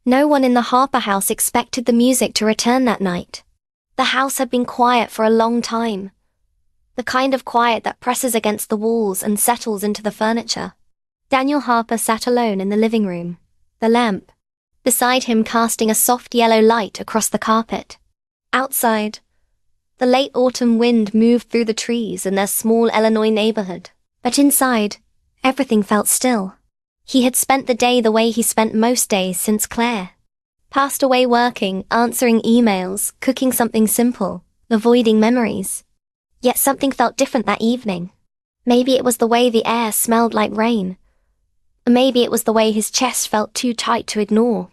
No one in the Harper house expected the music to return that night. The house had been quiet for a long time. The kind of quiet that presses against the walls and settles into the furniture. Daniel Harper sat alone in the living room, the lamp beside him casting a soft yellow light across the carpet. Outside, the late autumn wind moved through the trees in their small Illinois neighborhood. But inside, everything felt still. He had spent the day the way he spent most days since Claire passed away, working, answering emails, cooking something simple, avoiding memories. Yet something felt different that evening. Maybe it was the way the air smelled like rain. Or maybe it was the way his chest felt too tight to ignore.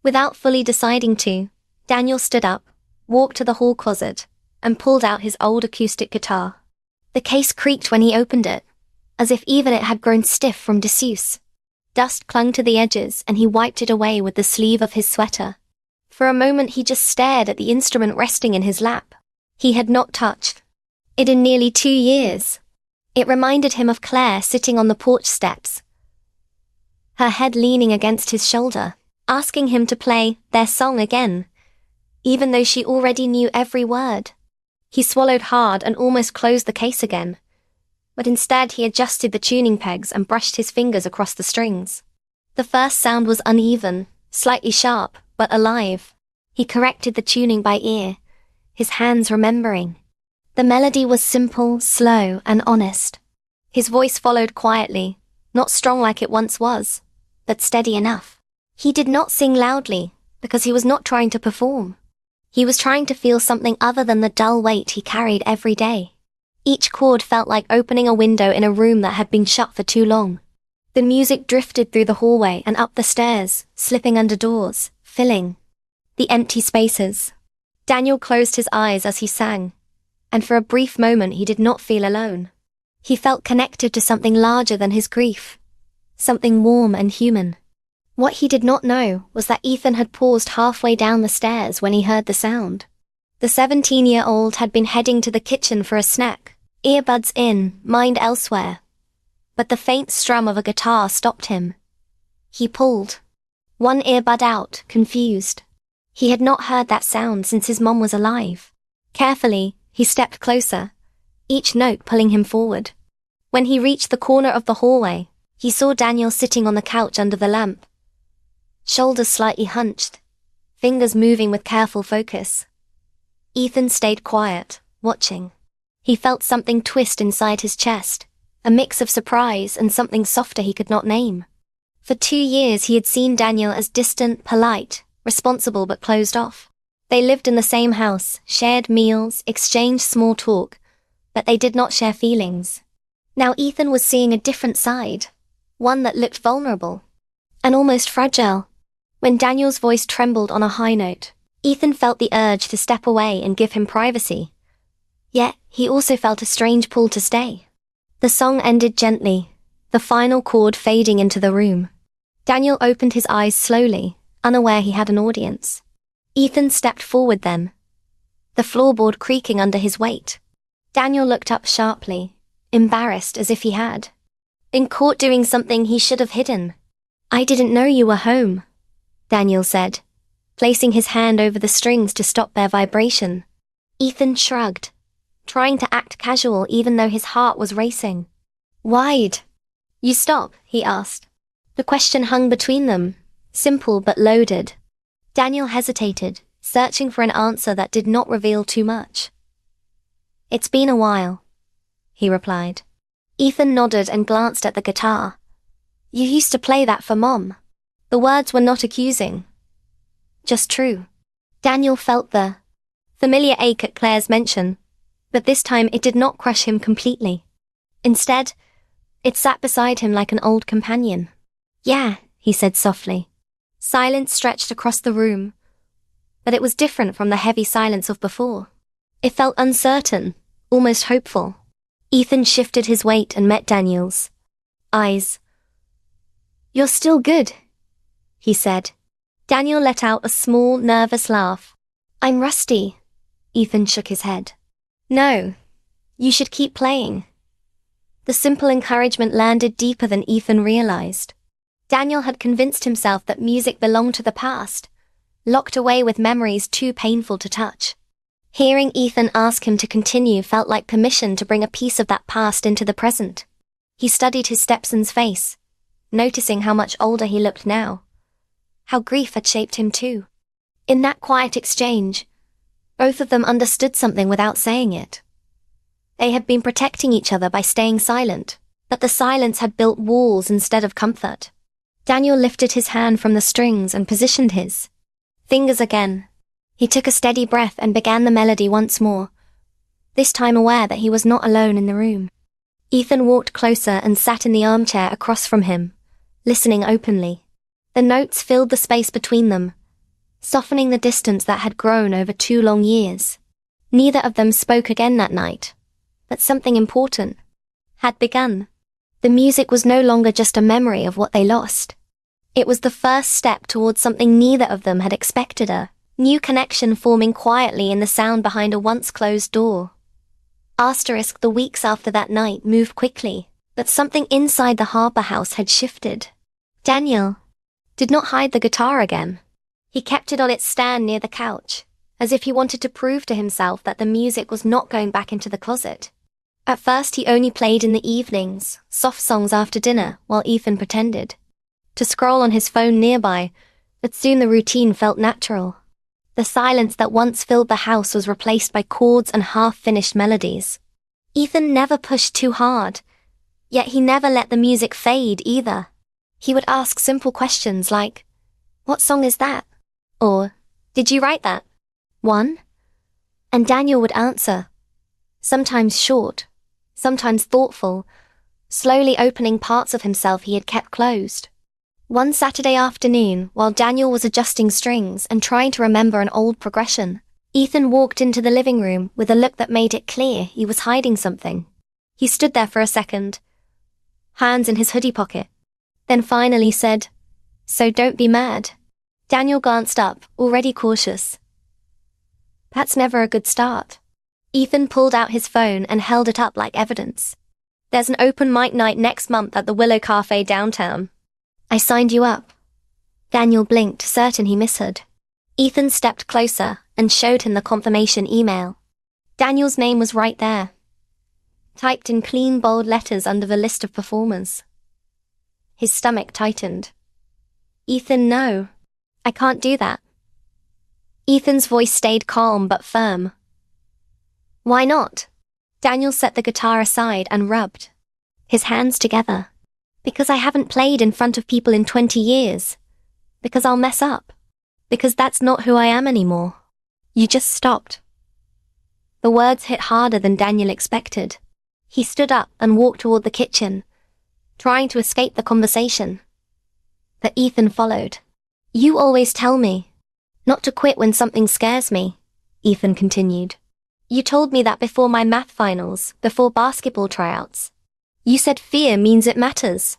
Without fully deciding to, Daniel stood up, walked to the hall closet, and pulled out his old acoustic guitar. The case creaked when he opened it, as if even it had grown stiff from disuse. Dust clung to the edges and he wiped it away with the sleeve of his sweater. For a moment he just stared at the instrument resting in his lap. He had not touched it in nearly 2 years. It reminded him of Claire sitting on the porch steps, her head leaning against his shoulder, asking him to play their song again, even though she already knew every word. He swallowed hard and almost closed the case again, but instead he adjusted the tuning pegs and brushed his fingers across the strings. The first sound was uneven, slightly sharp, but alive. He corrected the tuning by ear, his hands remembering. The melody was simple, slow, and honest. His voice followed quietly, not strong like it once was, but steady enough. He did not sing loudly, because he was not trying to perform. He was trying to feel something other than the dull weight he carried every day. Each chord felt like opening a window in a room that had been shut for too long. The music drifted through the hallway and up the stairs, slipping under doors, filling the empty spaces. Daniel closed his eyes as he sang, and for a brief moment he did not feel alone. He felt connected to something larger than his grief, something warm and human. What he did not know was that Ethan had paused halfway down the stairs when he heard the sound. The 17-year-old had been heading to the kitchen for a snack, earbuds in, mind elsewhere. But the faint strum of a guitar stopped him. He pulled one earbud out, confused. He had not heard that sound since his mom was alive. Carefully, he stepped closer, each note pulling him forward. When he reached the corner of the hallway, he saw Daniel sitting on the couch under the lamp, shoulders slightly hunched, fingers moving with careful focus. Ethan stayed quiet, watching. He felt something twist inside his chest, a mix of surprise and something softer he could not name. For 2 years he had seen Daniel as distant, polite, responsible but closed off. They lived in the same house, shared meals, exchanged small talk, but they did not share feelings. Now Ethan was seeing a different side, one that looked vulnerable and almost fragile. When Daniel's voice trembled on a high note, Ethan felt the urge to step away and give him privacy. Yet, he also felt a strange pull to stay. The song ended gently, the final chord fading into the room. Daniel opened his eyes slowly, unaware he had an audience. Ethan stepped forward then, the floorboard creaking under his weight. Daniel looked up sharply, embarrassed as if he had been caught doing something he should have hidden. "I didn't know you were home," Daniel said, placing his hand over the strings to stop their vibration. Ethan shrugged, trying to act casual even though his heart was racing. "Why'd you stop?" he asked. The question hung between them, simple but loaded. Daniel hesitated, searching for an answer that did not reveal too much. "It's been a while," he replied. Ethan nodded and glanced at the guitar. "You used to play that for Mom." The words were not accusing, just true. Daniel felt the familiar ache at Claire's mention, but this time it did not crush him completely. Instead, it sat beside him like an old companion. "Yeah," he said softly. Silence stretched across the room, but it was different from the heavy silence of before. It felt uncertain, almost hopeful. Ethan shifted his weight and met Daniel's eyes. "You're still good," he said. Daniel let out a small, nervous laugh. "I'm rusty." Ethan shook his head. "No, you should keep playing." The simple encouragement landed deeper than Ethan realized. Daniel had convinced himself that music belonged to the past, locked away with memories too painful to touch. Hearing Ethan ask him to continue felt like permission to bring a piece of that past into the present. He studied his stepson's face, noticing how much older he looked now. How grief had shaped him too. In that quiet exchange, both of them understood something without saying it. They had been protecting each other by staying silent, but the silence had built walls instead of comfort. Daniel lifted his hand from the strings and positioned his fingers again. He took a steady breath and began the melody once more, this time aware that he was not alone in the room. Ethan walked closer and sat in the armchair across from him, listening openly. The notes filled the space between them, softening the distance that had grown over 2 long years. Neither of them spoke again that night, but something important had begun. The music was no longer just a memory of what they lost. It was the first step towards something neither of them had expected, a new connection forming quietly in the sound behind a once-closed door. The weeks after that night moved quickly, but something inside the Harper house had shifted. Daniel did not hide the guitar again. He kept it on its stand near the couch, as if he wanted to prove to himself that the music was not going back into the closet. At first he only played in the evenings, soft songs after dinner, while Ethan pretended to scroll on his phone nearby, but soon the routine felt natural. The silence that once filled the house was replaced by chords and half-finished melodies. Ethan never pushed too hard, yet he never let the music fade either. He would ask simple questions like, "What song is that?" Or, "Did you write that one?" And Daniel would answer, sometimes short, sometimes thoughtful, slowly opening parts of himself he had kept closed. One Saturday afternoon, while Daniel was adjusting strings and trying to remember an old progression, Ethan walked into the living room with a look that made it clear he was hiding something. He stood there for a second, hands in his hoodie pocket, then finally said, "So don't be mad." Daniel glanced up, already cautious. "That's never a good start." Ethan pulled out his phone and held it up like evidence. "There's an open mic night next month at the Willow Cafe downtown. I signed you up." Daniel blinked, certain he misheard. Ethan stepped closer and showed him the confirmation email. Daniel's name was right there, typed in clean, bold letters under the list of performers. His stomach tightened. "Ethan, no. I can't do that." Ethan's voice stayed calm but firm. "Why not?" Daniel set the guitar aside and rubbed his hands together. "Because I haven't played in front of people in 20 years. Because I'll mess up. Because that's not who I am anymore." "You just stopped." The words hit harder than Daniel expected. He stood up and walked toward the kitchen, trying to escape the conversation. But Ethan followed. "You always tell me not to quit when something scares me," Ethan continued. "You told me that before my math finals, before basketball tryouts. You said fear means it matters."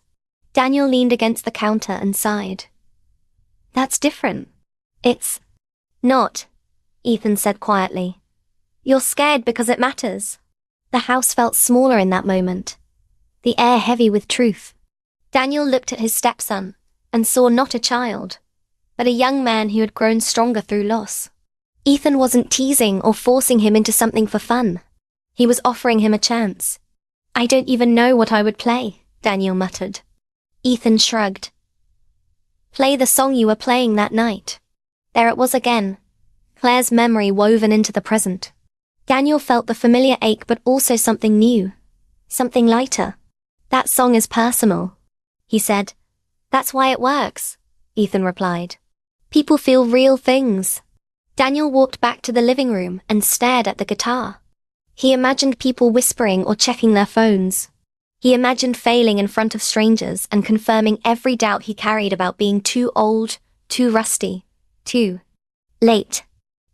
Daniel leaned against the counter and sighed. "That's different." "It's not," Ethan said quietly. "You're scared because it matters." The house felt smaller in that moment, the air heavy with truth. Daniel looked at his stepson and saw not a child, but a young man who had grown stronger through loss. Ethan wasn't teasing or forcing him into something for fun. He was offering him a chance. "I don't even know what I would play," Daniel muttered. Ethan shrugged. "Play the song you were playing that night." There it was again, Claire's memory woven into the present. Daniel felt the familiar ache but also something new, something lighter. "That song is personal," he said. "That's why it works," Ethan replied. "People feel real things." Daniel walked back to the living room and stared at the guitar. He imagined people whispering or checking their phones. He imagined failing in front of strangers and confirming every doubt he carried about being too old, too rusty, too late.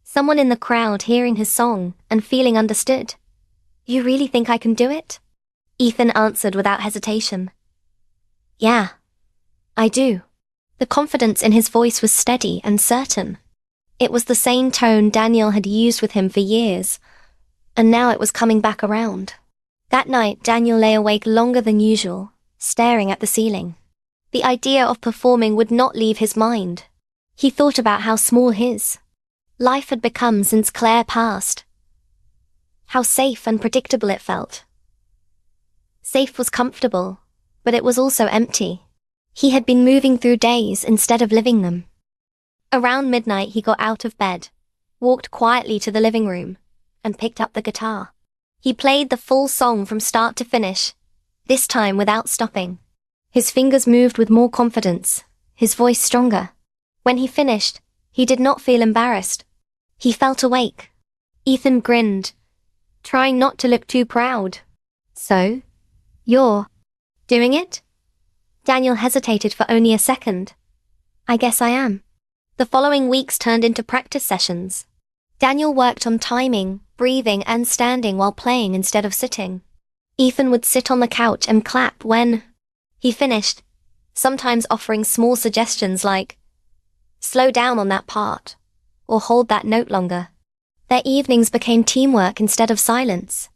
Someone in the crowd hearing his song and feeling understood. "You really think I can do it?" Ethan answered without hesitation. "Yeah, I do." The confidence in his voice was steady and certain. It was the same tone Daniel had used with him for years, and now it was coming back around. That night, Daniel lay awake longer than usual, staring at the ceiling. The idea of performing would not leave his mind. He thought about how small his life had become since Claire passed. How safe and predictable it felt. Safe was comfortable, but it was also empty. He had been moving through days instead of living them. Around midnight he got out of bed, walked quietly to the living room, and picked up the guitar. He played the full song from start to finish, this time without stopping. His fingers moved with more confidence, his voice stronger. When he finished, he did not feel embarrassed. He felt awake. Ethan grinned, trying not to look too proud. "So, you're doing it?" Daniel hesitated for only a second. "I guess I am." The following weeks turned into practice sessions. Daniel worked on timing, breathing, and standing while playing instead of sitting. Ethan would sit on the couch and clap when he finished, sometimes offering small suggestions like, "Slow down on that part," or "Hold that note longer." Their evenings became teamwork instead of silence.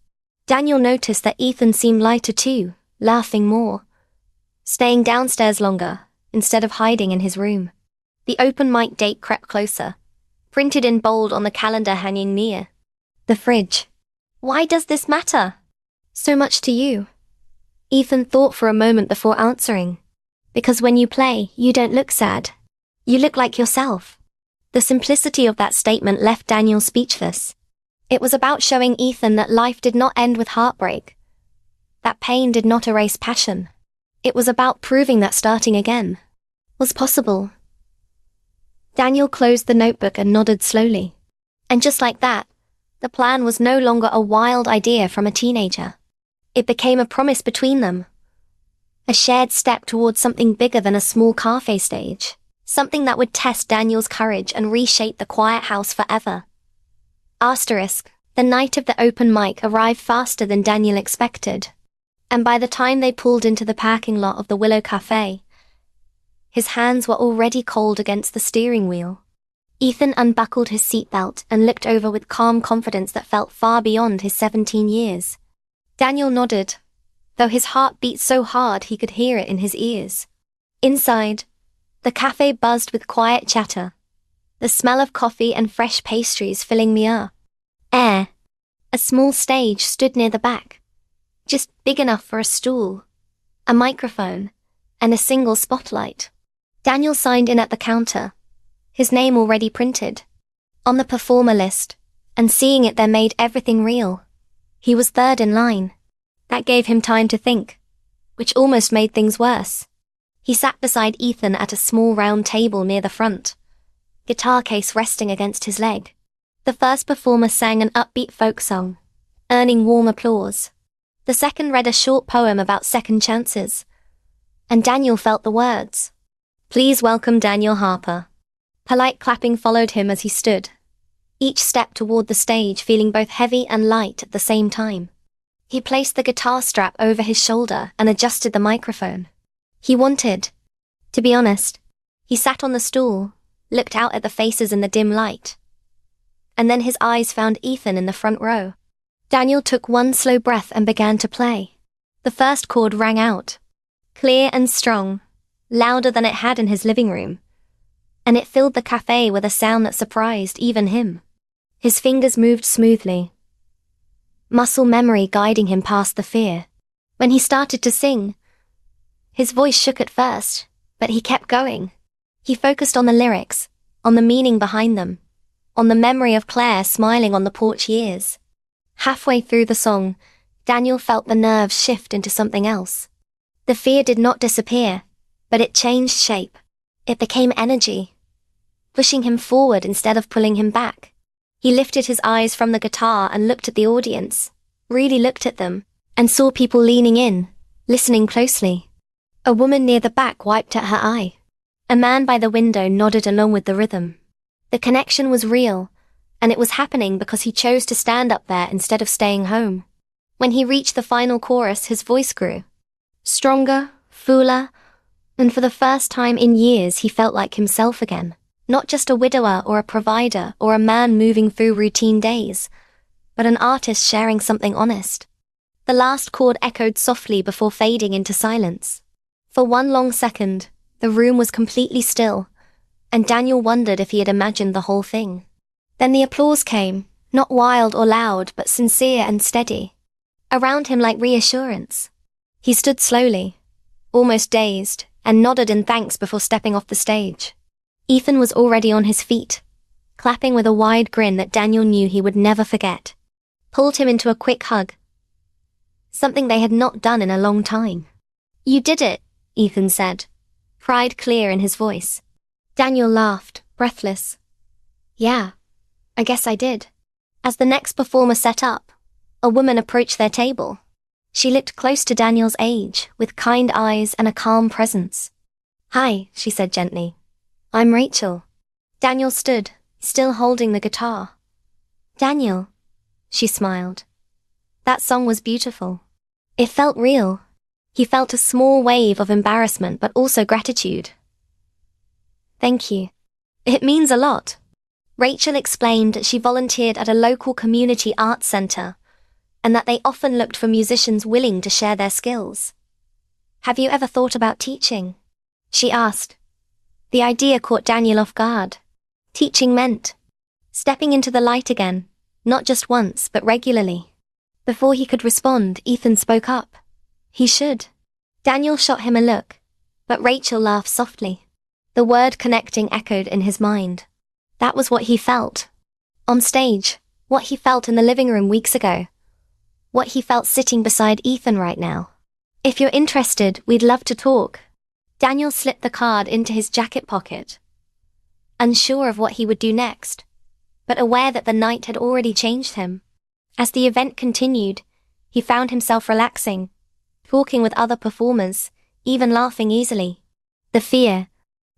Daniel noticed that Ethan seemed lighter too, laughing more, staying downstairs longer, instead of hiding in his room. The open mic date crept closer, printed in bold on the calendar hanging near the fridge. "Why does this matter so much to you?" Ethan thought for a moment before answering. "Because when you play, you don't look sad. You look like yourself." The simplicity of that statement left Daniel speechless. It was about showing Ethan that life did not end with heartbreak, that pain did not erase passion. It was about proving that starting again was possible. Daniel closed the notebook and nodded slowly. And just like that, the plan was no longer a wild idea from a teenager. It became a promise between them. A shared step towards something bigger than a small cafe stage. Something that would test Daniel's courage and reshape the quiet house forever. Asterisk, the night of the open mic arrived faster than Daniel expected. And by the time they pulled into the parking lot of the Willow Cafe, his hands were already cold against the steering wheel. Ethan unbuckled his seatbelt and looked over with calm confidence that felt far beyond his 17 years. Daniel nodded, though his heart beat so hard he could hear it in his ears. Inside, the cafe buzzed with quiet chatter, the smell of coffee and fresh pastries filling the air. A small stage stood near the back, just big enough for a stool, a microphone, and a single spotlight. Daniel signed in at the counter, his name already printed on the performer list, and seeing it there made everything real. He was third in line. That gave him time to think, which almost made things worse. He sat beside Ethan at a small round table near the front, guitar case resting against his leg. The first performer sang an upbeat folk song, earning warm applause. The second read a short poem about second chances, and Daniel felt the words. "Please welcome Daniel Harper." Polite clapping followed him as he stood, each step toward the stage feeling both heavy and light at the same time. He placed the guitar strap over his shoulder and adjusted the microphone. He wanted to be honest. He sat on the stool, looked out at the faces in the dim light, and then his eyes found Ethan in the front row. Daniel took one slow breath and began to play. The first chord rang out, clear and strong, louder than it had in his living room, and it filled the cafe with a sound that surprised even him. His fingers moved smoothly, muscle memory guiding him past the fear. When he started to sing, his voice shook at first, but he kept going. He focused on the lyrics, on the meaning behind them, on the memory of Claire smiling on the porch years. Halfway through the song, Daniel felt the nerves shift into something else. The fear did not disappear, but it changed shape. It became energy, pushing him forward instead of pulling him back. He lifted his eyes from the guitar and looked at the audience, really looked at them, and saw people leaning in, listening closely. A woman near the back wiped at her eye. A man by the window nodded along with the rhythm. The connection was real, and it was happening because he chose to stand up there instead of staying home. When he reached the final chorus, his voice grew stronger, fuller, and for the first time in years he felt like himself again. Not just a widower or a provider or a man moving through routine days, but an artist sharing something honest. The last chord echoed softly before fading into silence. For one long second, the room was completely still, and Daniel wondered if he had imagined the whole thing. Then the applause came, not wild or loud, but sincere and steady. Around him like reassurance. He stood slowly, almost dazed, and nodded in thanks before stepping off the stage. Ethan was already on his feet, clapping with a wide grin that Daniel knew he would never forget. Pulled him into a quick hug. Something they had not done in a long time. "You did it," Ethan said, pride clear in his voice. Daniel laughed, breathless. "Yeah, I guess I did." As the next performer set up, a woman approached their table. She looked close to Daniel's age, with kind eyes and a calm presence. "Hi," she said gently. "I'm Rachel." Daniel stood, still holding the guitar. "Daniel," she smiled. That song was beautiful. It felt real. He felt a small wave of embarrassment but also gratitude. "Thank you. It means a lot." Rachel explained that she volunteered at a local community arts center, and that they often looked for musicians willing to share their skills. "Have you ever thought about teaching?" she asked. The idea caught Daniel off guard. Teaching meant stepping into the light again, not just once but regularly. Before he could respond, Ethan spoke up. "He should." Daniel shot him a look, but Rachel laughed softly. The word connecting echoed in his mind. That was what he felt. On stage, what he felt in the living room weeks ago. What he felt sitting beside Ethan right now. "If you're interested, we'd love to talk." Daniel slipped the card into his jacket pocket, unsure of what he would do next, but aware that the night had already changed him. As the event continued, he found himself relaxing, talking with other performers, even laughing easily. The fear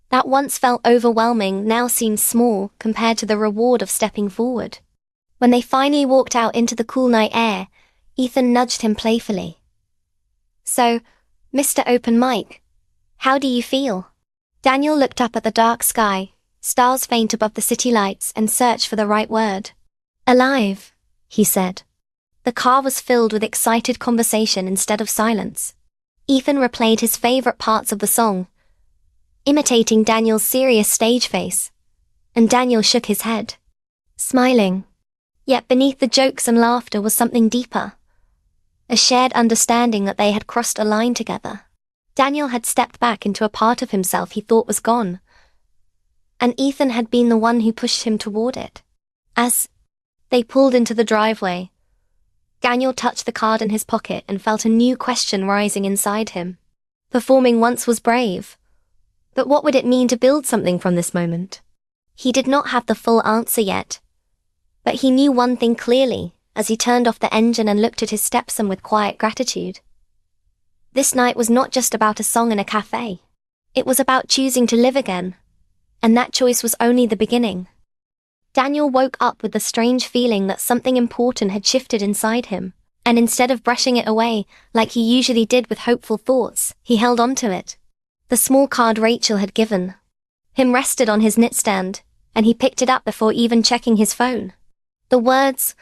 that once felt overwhelming now seemed small compared to the reward of stepping forward. When they finally walked out into the cool night air, Ethan nudged him playfully. "So, Mr. Open Mic, how do you feel?" Daniel looked up at the dark sky, stars faint above the city lights, and searched for the right word. "Alive," he said. The car was filled with excited conversation instead of silence. Ethan replayed his favorite parts of the song, imitating Daniel's serious stage face, and Daniel shook his head, smiling. Yet beneath the jokes and laughter was something deeper. A shared understanding that they had crossed a line together. Daniel had stepped back into a part of himself he thought was gone, and Ethan had been the one who pushed him toward it. As they pulled into the driveway, Daniel touched the card in his pocket and felt a new question rising inside him. Performing once was brave, but what would it mean to build something from this moment? He did not have the full answer yet, but he knew one thing clearly as he turned off the engine and looked at his Stepson with quiet gratitude. This night was not just about a song in a cafe. It was about choosing to live again, and that choice was only the beginning. Daniel woke up with the strange feeling that something important had shifted inside him, and instead of brushing it away, like he usually did with hopeful thoughts, he held on to it. The small card Rachel had given him rested on his nightstand, and he picked it up before even checking his phone. The words,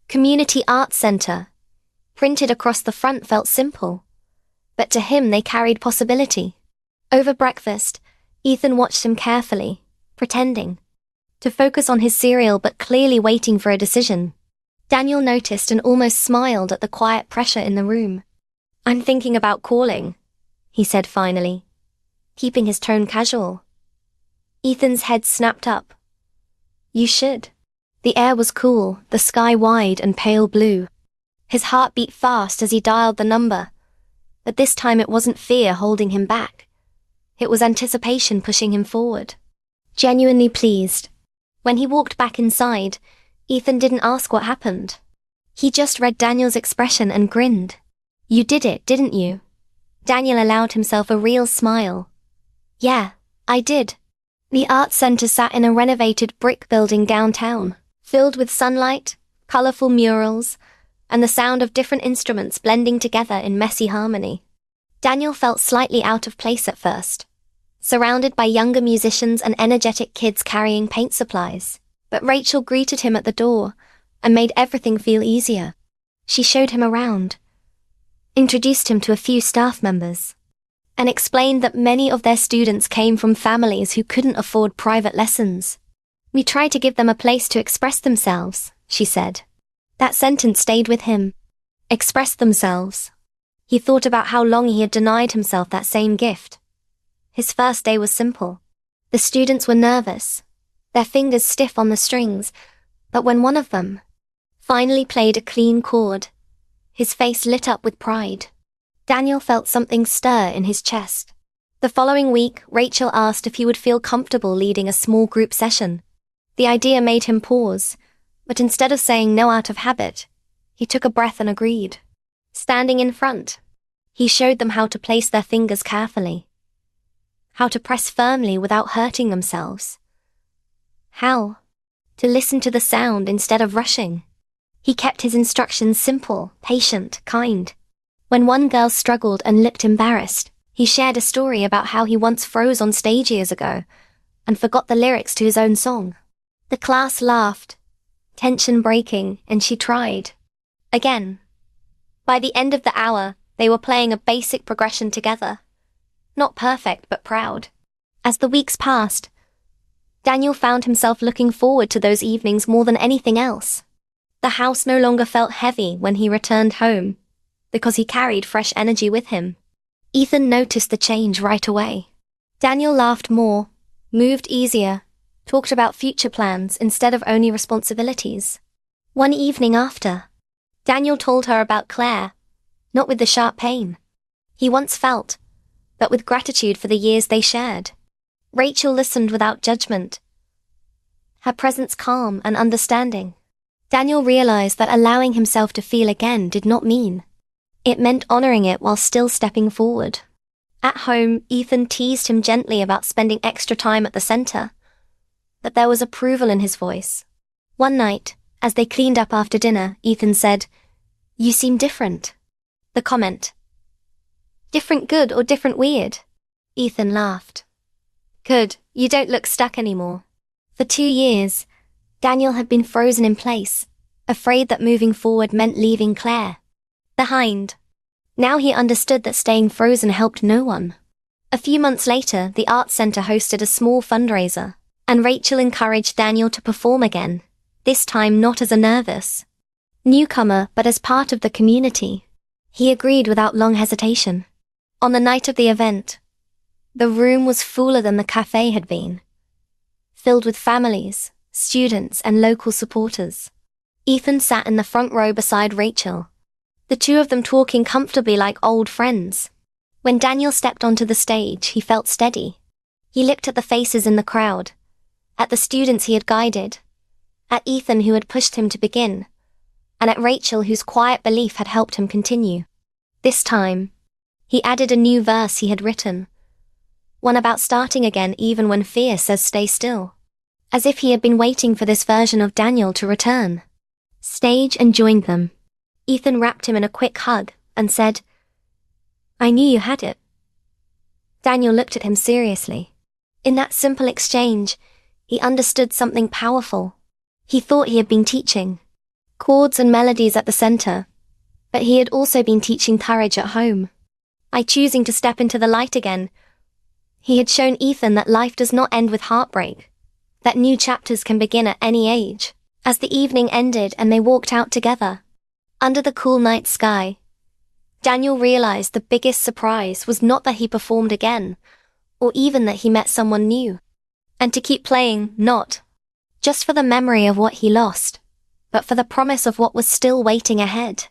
Community Arts Center, printed across the front felt simple, but to him they carried possibility. Over breakfast, Ethan watched him carefully, pretending to focus on his cereal but clearly waiting for a decision. Daniel noticed and almost smiled at the quiet pressure in the room. "I'm thinking about calling," he said finally, keeping his tone casual. Ethan's head snapped up. "You should." The air was cool, the sky wide and pale blue. His heart beat fast as he dialed the number, but this time it wasn't fear holding him back. It was anticipation pushing him forward. Genuinely pleased. When he walked back inside, Ethan didn't ask what happened. He just read Daniel's expression and grinned. "You did it, didn't you?" Daniel allowed himself a real smile. "Yeah, I did." The art center sat in a renovated brick building downtown, filled with sunlight, colorful murals, and the sound of different instruments blending together in messy harmony. Daniel felt slightly out of place at first, surrounded by younger musicians and energetic kids carrying paint supplies. But Rachel greeted him at the door and made everything feel easier. She showed him around, introduced him to a few staff members. and explained that many of their students came from families who couldn't afford private lessons. "We try to give them a place to express themselves," she said. That sentence stayed with him. Express themselves. He thought about how long he had denied himself that same gift. His first day was simple. The students were nervous, their fingers stiff on the strings, but when one of them finally played a clean chord, his face lit up with pride. Daniel felt something stir in his chest. The following week, Rachel asked if he would feel comfortable leading a small group session. The idea made him pause, but instead of saying no out of habit, he took a breath and agreed. Standing in front, he showed them how to place their fingers carefully, how to press firmly without hurting themselves, how to listen to the sound instead of rushing. He kept his instructions simple, patient, kind. When one girl struggled and looked embarrassed, he shared a story about how he once froze on stage years ago and forgot the lyrics to his own song. The class laughed, tension breaking, and she tried again. By the end of the hour, they were playing a basic progression together. Not perfect, but proud. As the weeks passed, Daniel found himself looking forward to those evenings more than anything else. The house no longer felt heavy when he returned home, because he carried fresh energy with him. Ethan noticed the change right away. Daniel laughed more, moved easier, talked about future plans instead of only responsibilities. One evening after, Daniel told her about Claire, not with the sharp pain he once felt, but with gratitude for the years they shared. Rachel listened without judgment, her presence calm and understanding. Daniel realized that allowing himself to feel again did not mean. It meant honoring it while still stepping forward. At home, Ethan teased him gently about spending extra time at the center, but there was approval in his voice. One night, as they cleaned up after dinner, Ethan said, "You seem different." The comment, "Different good or different weird?" Ethan laughed. "Good, you don't look stuck anymore." For 2 years, Daniel had been frozen in place, afraid that moving forward meant leaving Claire behind. Now he understood that staying frozen helped no one. A few months later, the Arts Center hosted a small fundraiser, and Rachel encouraged Daniel to perform again, this time not as a nervous newcomer but as part of the community. He agreed without long hesitation. On the night of the event, the room was fuller than the cafe had been, filled with families, students, and local supporters. Ethan sat in the front row beside Rachel, the two of them talking comfortably like old friends. When Daniel stepped onto the stage, he felt steady. He looked at the faces in the crowd, at the students he had guided, at Ethan who had pushed him to begin, and at Rachel whose quiet belief had helped him continue. This time, he added a new verse he had written, one about starting again even when fear says stay still. As if he had been waiting for this version of Daniel to return. Stage and joined them. Ethan wrapped him in a quick hug and said, "I knew you had it." Daniel looked at him seriously. In that simple exchange, he understood something powerful. He thought he had been teaching chords and melodies at the center, but he had also been teaching courage at home. By choosing to step into the light again, he had shown Ethan that life does not end with heartbreak, that new chapters can begin at any age. As the evening ended and they walked out together, under the cool night sky, Daniel realized the biggest surprise was not that he performed again, or even that he met someone new. And to keep playing, not just for the memory of what he lost, but for the promise of what was still waiting ahead.